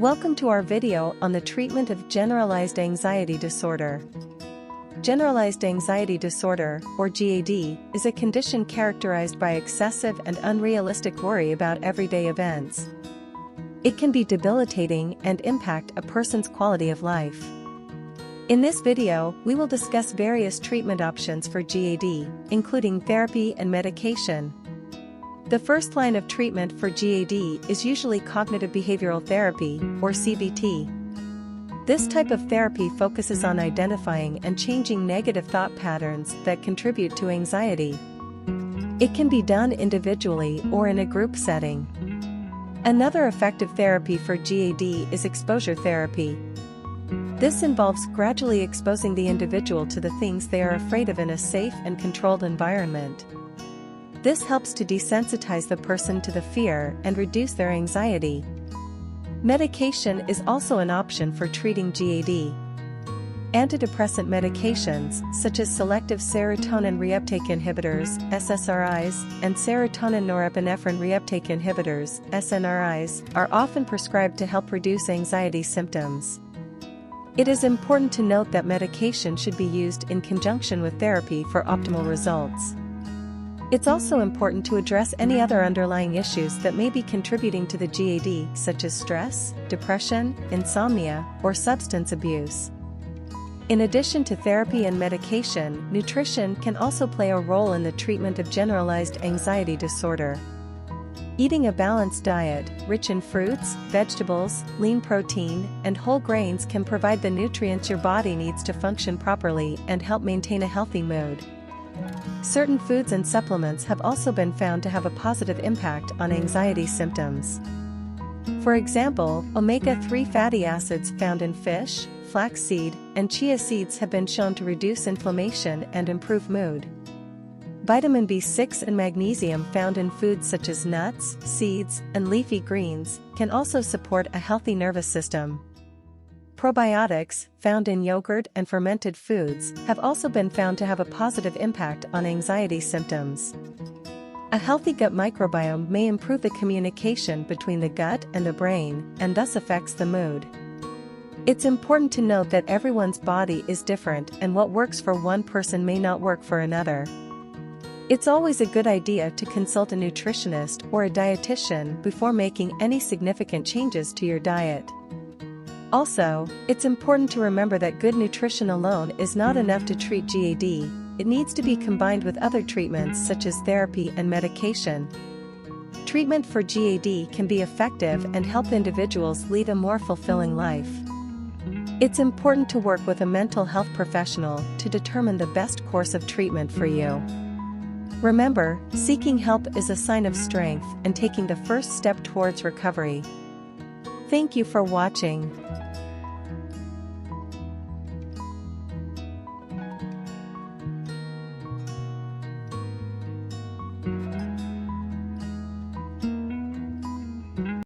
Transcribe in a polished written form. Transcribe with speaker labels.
Speaker 1: Welcome to our video on the treatment of generalized anxiety disorder. Generalized anxiety disorder, or GAD, is a condition characterized by excessive and unrealistic worry about everyday events. It can be debilitating and impact a person's quality of life. In this video, we will discuss various treatment options for GAD, including therapy and medication. The first line of treatment for GAD is usually cognitive behavioral therapy, or CBT. This type of therapy focuses on identifying and changing negative thought patterns that contribute to anxiety. It can be done individually or in a group setting. Another effective therapy for GAD is exposure therapy. This involves gradually exposing the individual to the things they are afraid of in a safe and controlled environment. This helps to desensitize the person to the fear and reduce their anxiety. Medication is also an option for treating GAD. Antidepressant medications, such as selective serotonin reuptake inhibitors, SSRIs, and serotonin norepinephrine reuptake inhibitors, SNRIs, are often prescribed to help reduce anxiety symptoms. It is important to note that medication should be used in conjunction with therapy for optimal results. It's also important to address any other underlying issues that may be contributing to the GAD, such as stress, depression, insomnia, or substance abuse. In addition to therapy and medication, nutrition can also play a role in the treatment of generalized anxiety disorder. Eating a balanced diet, rich in fruits, vegetables, lean protein, and whole grains can provide the nutrients your body needs to function properly and help maintain a healthy mood. Certain foods and supplements have also been found to have a positive impact on anxiety symptoms. For example, omega-3 fatty acids found in fish, flaxseed, and chia seeds have been shown to reduce inflammation and improve mood. Vitamin B6 and magnesium found in foods such as nuts, seeds, and leafy greens can also support a healthy nervous system. Probiotics, found in yogurt and fermented foods, have also been found to have a positive impact on anxiety symptoms. A healthy gut microbiome may improve the communication between the gut and the brain, and thus affects the mood. It's important to note that everyone's body is different and what works for one person may not work for another. It's always a good idea to consult a nutritionist or a dietitian before making any significant changes to your diet. Also, it's important to remember that good nutrition alone is not enough to treat GAD. It needs to be combined with other treatments such as therapy and medication. Treatment for GAD can be effective and help individuals lead a more fulfilling life. It's important to work with a mental health professional to determine the best course of treatment for you. Remember, seeking help is a sign of strength and taking the first step towards recovery. Thank you for watching.